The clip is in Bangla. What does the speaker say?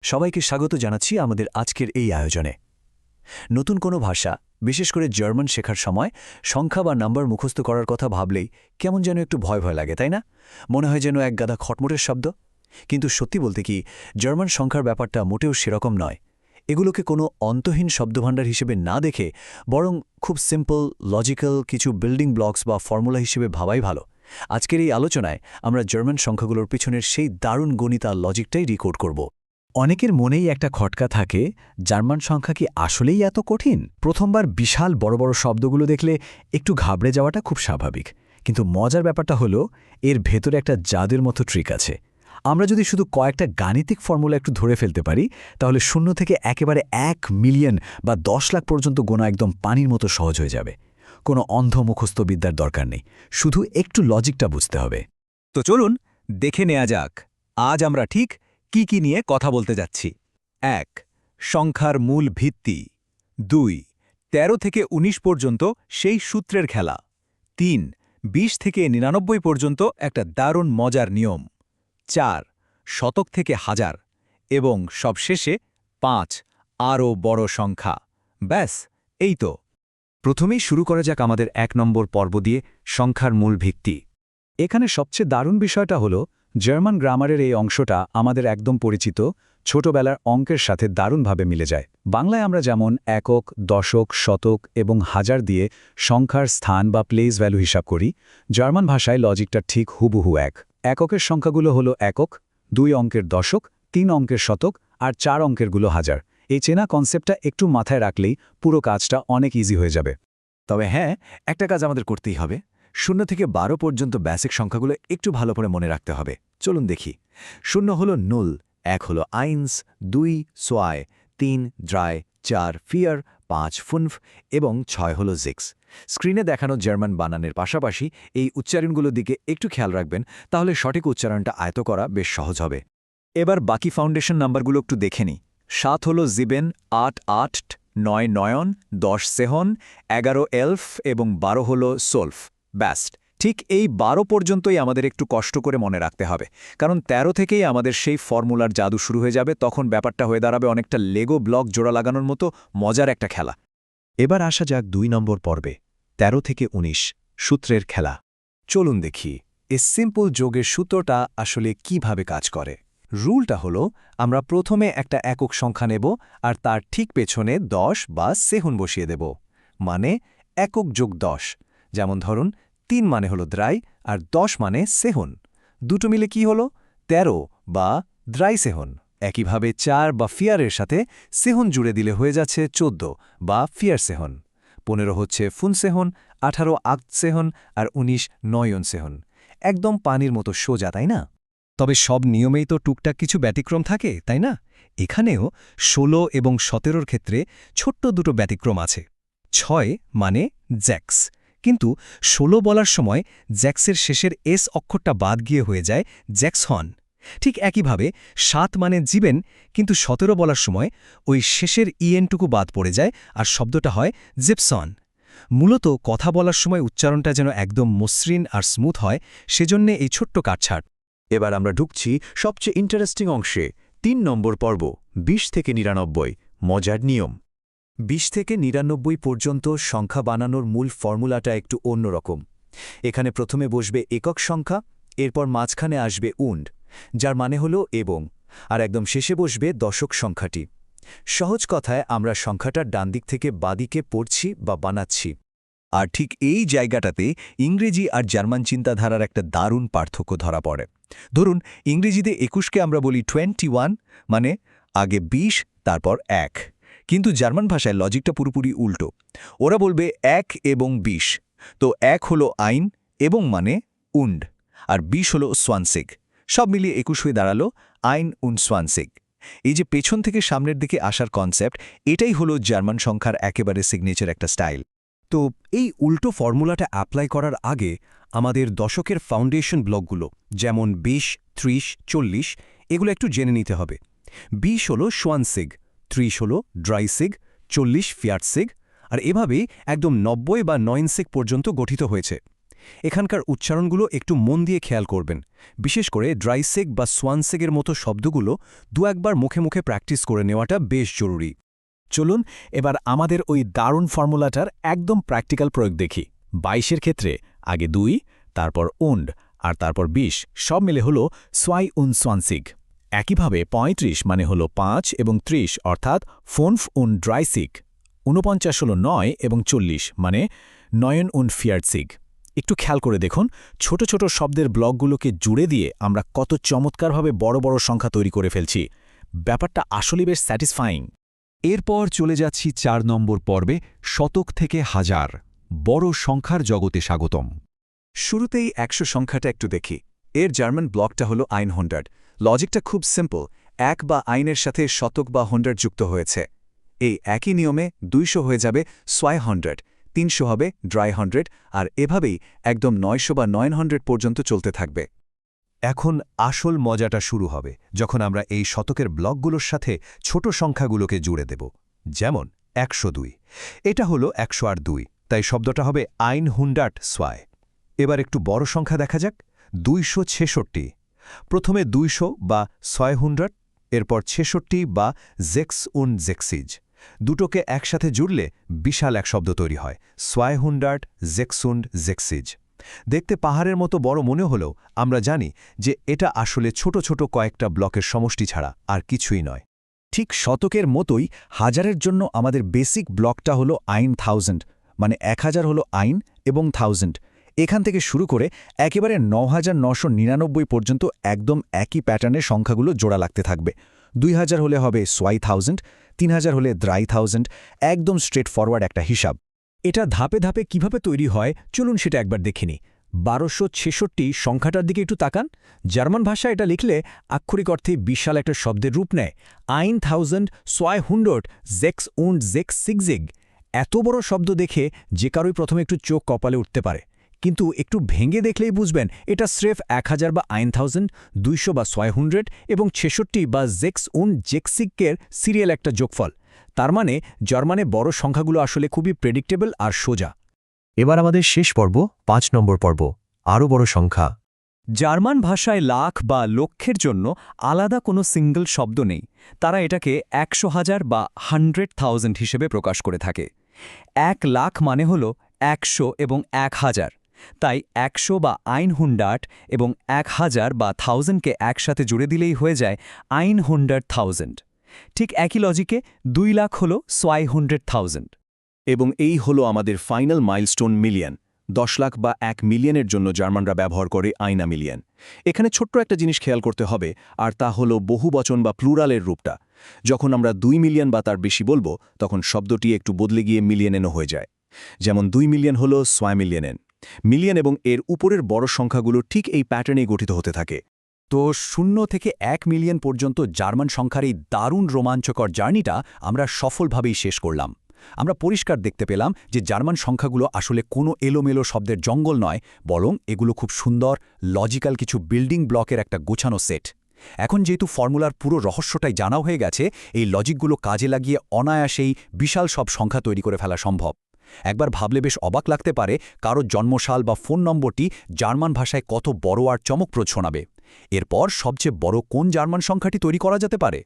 সবাইকে স্বাগত জানাচ্ছি আমাদের আজকের এই আয়োজনে। নতুন কোনো ভাষা, বিশেষ করে জার্মান শেখার সময় সংখ্যা বা নাম্বার মুখস্থ করার কথা ভাবলেই কেমন যেন একটু ভয় ভয় লাগে, তাই না? মনে হয় যেন এক গাদা খটমটের শব্দ। কিন্তু সত্যি বলতে কি, জার্মান সংখ্যার ব্যাপারটা মোটেও সেরকম নয়। এগুলোকে কোনো অন্তহীন শব্দভাণ্ডার হিসেবে না দেখে বরং খুব সিম্পল, লজিক্যাল কিছু বিল্ডিং ব্লকস বা ফর্মুলা হিসেবে ভাবাই ভালো। আজকের এই আলোচনায় আমরা জার্মান সংখ্যাগুলোর পিছনের সেই দারুণ গণিত আর লজিকটাই রিকোড করব। অনেকের মনেই একটা খটকা থাকে, জার্মান সংখ্যা কি আসলেই এত কঠিন? প্রথমবার বিশাল বড় বড় শব্দগুলো দেখলে একটু ঘাবড়ে যাওয়াটা খুব স্বাভাবিক। কিন্তু মজার ব্যাপারটা হলো, এর ভেতরে একটা জাদুর মতো ট্রিক আছে। আমরা যদি শুধু কয়েকটা গাণিতিক ফর্মুলা একটু ধরে ফেলতে পারি, তাহলে 0 থেকে একেবারে 1 মিলিয়ন বা 10 লাখ পর্যন্ত গোনা একদম পানির মতো সহজ হয়ে যাবে। কোনো অন্ধ মুখস্থ বিদ্যার দরকার নেই, শুধু একটু লজিকটা বুঝতে হবে। তো চলুন দেখে নেওয়া যাক আজ আমরা ঠিক কি নিয়ে কথা বলতে যাচ্ছি। 1. সংখ্যার মূল ভিত্তি। 2. 13 থেকে 19 পর্যন্ত সেই সূত্রের খেলা। 3. 20 থেকে 99 পর্যন্ত একটা দারুণ মজার নিয়ম। 4. শতক থেকে হাজার। এবং সবশেষে 5. আরও বড় সংখ্যা। ব্যাস, এই তো। প্রথমেই শুরু করা যাক আমাদের 1 নম্বর পর্ব দিয়ে, সংখ্যার মূল ভিত্তি। এখানে সবচেয়ে দারুণ বিষয়টা হলো, জার্মান গ্রামারের এই অংশটা আমাদের একদম পরিচিত ছোটবেলার অঙ্কের সাথে দারুণভাবে মিলে যায়। বাংলায় আমরা যেমন একক, দশক, শতক এবং হাজার দিয়ে সংখ্যার স্থান বা প্লেস ভ্যালু হিসাব করি, জার্মান ভাষায় লজিকটা ঠিক হুবহু এক। এককের সংখ্যাগুলো হলো একক, 2 অঙ্কের দশক, 3 অঙ্কের শতক আর 4 অঙ্কেরগুলো হাজার। এই চেনা কনসেপ্টটা একটু মাথায় রাখলেই পুরো কাজটা অনেক ইজি হয়ে যাবে। তবে হ্যাঁ, একটা কাজ আমাদের করতেই হবে। 0 থেকে 12 পর্যন্ত বেসিক সংখ্যাগুলো একটু ভালো করে মনে রাখতে হবে। চলুন দেখি। 0 হলো 0, 1 হলো 1, 2 2, 3 3, 4 4, 5 5 এবং 6 হলো 6। স্ক্রিনে দেখানো জার্মান বানানের পাশাপাশি এই উচ্চারণগুলোর দিকে একটু খেয়াল রাখবেন, তাহলে সঠিক উচ্চারণটা আয়ত্ত করা বেশ সহজ হবে। এবার বাকি ফাউন্ডেশন নাম্বারগুলো একটু দেখে নিই। 7 হলো জিবেন, 8 8, 9 9, 10 সেহন, 11 এলফ এবং 12 হলো সোলফ। ব্যাস্ট, ঠিক এই 12 পর্যন্তই আমাদের একটু কষ্ট করে মনে রাখতে হবে, কারণ 13 থেকেই আমাদের সেই ফর্মুলার জাদু শুরু হয়ে যাবে। তখন ব্যাপারটা হয়ে দাঁড়াবে অনেকটা লেগো ব্লক জোড়া লাগানোর মতো মজার একটা খেলা। এবার আসা যাক 2 নম্বর পর্বে, 13 থেকে 19, সূত্রের খেলা। চলুন দেখি এই সিম্পল যোগের সূত্রটা আসলে কিভাবে কাজ করে। রুলটা হলো, আমরা প্রথমে একটা একক সংখ্যা নেব আর তার ঠিক পেছনে 10 বা সেহুন বসিয়ে দেব। মানে একক যোগ 10। যেমন ধরুন 3 মানে হলো দ্রাই আর 10 মানে সেহুন। দুটো মিলে কি হলো? 13 বা দ্রাই সেহুন। একইভাবে 4 বা ফিয়ারের সাথে সেহুন জুড়ে দিলে হয়ে যাচ্ছে 14 বা ফিয়ার সেহুন। 15 হচ্ছে ফুন সেহুন, 18 আক্ত সেহুন আর 19 নয়ন সেহুন। একদম পানির মতো সোজা, তাই না? তবে সব নিয়মেই তো টুকটাক কিছু ব্যতিক্রম থাকে, তাই না? এখানেও 16 এবং 17 ক্ষেত্রে ছোট্ট দুটো ব্যতিক্রম আছে। 6 মানে জ্যাক্স, কিন্তু 16 বলার সময় জ্যাক্সের শেষের এস অক্ষরটা বাদ গিয়ে হয়ে যায় জ্যাক্সহন। ঠিক একইভাবে 7 মানে জিবেন, কিন্তু 17 বলার সময় ওই শেষের ইএনটুকু বাদ পড়ে যায় আর শব্দটা হয় জিপসন। মূলত কথা বলার সময় উচ্চারণটা যেন একদম মসৃণ আর স্মুথ হয়, সেজন্যে এই ছোট্ট কাটছাট। এবার আমরা ঢুকছি সবচেয়ে ইন্টারেস্টিং অংশে, 3 নম্বর পর্ব, 20 থেকে 99, মজার নিয়ম। 20 থেকে 99 পর্যন্ত সংখ্যা বানানোর মূল ফর্মুলাটা একটু অন্যরকম। এখানে প্রথমে বসবে একক সংখ্যা, এরপর মাঝখানে আসবে উন্ড, যার মানে হলো এবং, আর একদম শেষে বসবে দশক সংখ্যাটি। সহজ কথায় আমরা সংখ্যাটার ডানদিক থেকে বাদিকে পড়ছি বা বানাচ্ছি। আর ঠিক এই জায়গাটাতে ইংরেজি আর জার্মান চিন্তাধারার একটা দারুণ পার্থক্য ধরা পড়ে। ধরুন, ইংরেজিতে 21কে আমরা বলি 21, মানে আগে 20 তারপর 1। কিন্তু জার্মান ভাষায় লজিকটা পুরোপুরি উল্টো। ওরা বলবে 1 এবং 20। তো 1 হলো আইন এবং মানে উন্ড, আর 20 হলো সোয়ানসিগ। সব মিলিয়ে 21 হয়ে দাঁড়ালো আইন উন সোয়ানসিগ। এই যে পেছন থেকে সামনের দিকে আসার কনসেপ্ট, এটাই হলো জার্মান সংখ্যার একেবারে সিগনেচার একটা স্টাইল। তো এই উল্টো ফর্মুলাটা অ্যাপ্লাই করার আগে আমাদের দশকের ফাউন্ডেশন ব্লকগুলো, যেমন 20, 30, 40, এগুলো একটু জেনে নিতে হবে। 20 হলো সোয়ানসিগ, 30 হলো ড্রাইসিগ, 40 ফিয়াটসিগ, আর এভাবেই একদম 90 বা নয়নসিগ পর্যন্ত গঠিত হয়েছে। এখানকার উচ্চারণগুলো একটু মন দিয়ে খেয়াল করবেন, বিশেষ করে ড্রাইসেগ বা সোয়ানসেগের মতো শব্দগুলো একবার মুখে মুখে প্র্যাকটিস করে নেওয়াটা বেশ জরুরি। চলুন এবার আমাদের ওই দারুণ ফর্মুলাটার একদম প্র্যাকটিক্যাল প্রয়োগ দেখি। 22-এর ক্ষেত্রে আগে 2, তারপর উন্ড, আর তারপর 20 সব মিলে হলো 22 একইভাবে 35 মানে হলো 5 এবং 30 অর্থাৎ 5 49 হলো 9 এবং 40 মানে 49 একটু খেয়াল করে দেখুন, ছোট ছোট শব্দের ব্লকগুলোকে জুড়ে দিয়ে আমরা কত চমৎকারভাবে বড় বড় সংখ্যা তৈরি করে ফেলছি। ব্যাপারটা আসলে বেশ স্যাটিসফাইং। এরপর চলে যাচ্ছি 4 নম্বর পর্বে, শতক থেকে হাজার, বড় সংখ্যার জগতে স্বাগতম। শুরুতেই 100 সংখ্যাটা একটু দেখি। এর জার্মান ব্লকটা হলো 100। লজিকটা খুব সিম্পল, 1 বা আইনের সাথে শতক বা 100 যুক্ত হয়েছে। এই একই নিয়মে 200 হয়ে যাবে 200, 300 হবে 300, আর এভাবেই একদম 900 বা 900 পর্যন্ত চলতে থাকবে। এখন আসল মজাটা শুরু হবে যখন আমরা এই শতকের ব্লকগুলোর সাথে ছোট সংখ্যাগুলোকে জুড়ে দেব। যেমন 102, এটা হলো 102, তাই শব্দটা হবে 102। এবার একটু বড় সংখ্যা দেখা যাক, 266। প্রথমে 200 বা 600, এরপর 66 বা 66। দুটোকে একসাথে জুড়লে বিশাল এক শব্দ তৈরি হয়, 266। দেখতে পাহাড়ের মতো বড় মনে হলেও আমরা জানি যে এটা আসলে ছোট ছোট কয়েকটা ব্লকের সমষ্টি ছাড়া আর কিছুই নয়। ঠিক শতকের মতোই হাজারের জন্য আমাদের বেসিক ব্লকটা হলো 1000, মানে 1000 হলো আইন এবং 1000। এখান থেকে শুরু করে একেবারে 9999 পর্যন্ত একদম একই প্যাটার্নের সংখ্যাগুলো জোড়া লাগতে থাকবে। 2000 হলে হবে 2000, 3000 হলে 3000, একদম স্ট্রেট ফরওয়ার্ড একটা হিসাব। এটা ধাপে ধাপে কিভাবে তৈরি হয় চলুন সেটা একবার দেখে নিই। 1266 সংখ্যাটার দিকে একটু তাকান। জার্মান ভাষায় এটা লিখলে আক্ষরিক অর্থে বিশাল একটা শব্দের রূপ নেয়, 1200 এত বড় শব্দ দেখে যে কারোই প্রথমে একটু চোখ কপালে উঠতে পারে, কিন্তু একটু ভেঙে দেখলেই বুঝবেন এটা স্রেফ 1000 বা 1000, 200 বা 600 এবং 66 বা 66 সিরিয়াল একটা যোগফল। তার মানে জার্মানে বড় সংখ্যাগুলো আসলে খুবই প্রেডিক্টেবল আর সোজা। এবার আমাদের শেষ পর্ব, 5 নম্বর পর্ব, আরও বড় সংখ্যা। জার্মান ভাষায় লাখ বা লক্ষের জন্য আলাদা কোনো সিঙ্গল শব্দ নেই। তারা এটাকে 100,000 বা 100,000 হিসেবে প্রকাশ করে থাকে। 1 লাখ মানে হল 100 এবং 1000, তাই 100 বা 100 এবং 1000 বা 1000কে একসাথে জুড়ে দিলেই হয়ে যায় 100,000। ঠিক একই লজিকে 2 লাখ হল 200,000। এবং এই হলো আমাদের ফাইনাল মাইলস্টোন, মিলিয়ন। 10 লাখ বা 1 মিলিয়নের জন্য জার্মানরা ব্যবহার করে আইনা মিলিয়ন। এখানে ছোট্ট একটা জিনিস খেয়াল করতে হবে, আর তা হলো বহুবচন বা প্লুরালের রূপটা। যখন আমরা 2 মিলিয়ন বা তার বেশি বলবো, তখন শব্দটি একটু বদলে গিয়ে মিলিয়নেনও হয়ে যায়। যেমন 2 মিলিয়ন হল 2 মিলিয়নেন। মিলিয়ন এবং এর উপরের বড় সংখ্যাগুলো ঠিক এই প্যাটার্নেই গঠিত হতে থাকে। তো 0 থেকে 1 মিলিয়ন পর্যন্ত জার্মান সংখ্যার এই দারুণ রোমাঞ্চকর জার্নিটা আমরা সফলভাবেই শেষ করলাম। আমরা পরিষ্কার দেখতে পেলাম যে জার্মান সংখ্যাগুলো আসলে কোনো এলোমেলো শব্দের জঙ্গল নয়, বরং এগুলো খুব সুন্দর, লজিক্যাল কিছু বিল্ডিং ব্লকের একটা গোছানো সেট। এখন যেহেতু ফর্মুলার পুরো রহস্যটাই জানা হয়ে গেছে, এই লজিকগুলো কাজে লাগিয়ে অনায়াসেই বিশাল সব সংখ্যা তৈরি করে ফেলা সম্ভব। একবার ভাবলে বেশ অবাক লাগতে পারে কারো জন্মসাল বা ফোন নম্বরটি জার্মান ভাষায় কত বড় আর চমকপ্রদ শোনাবে। এরপর সবচেয়ে বড় কোন জার্মান সংখ্যাটি তৈরি করা যেতে পারে?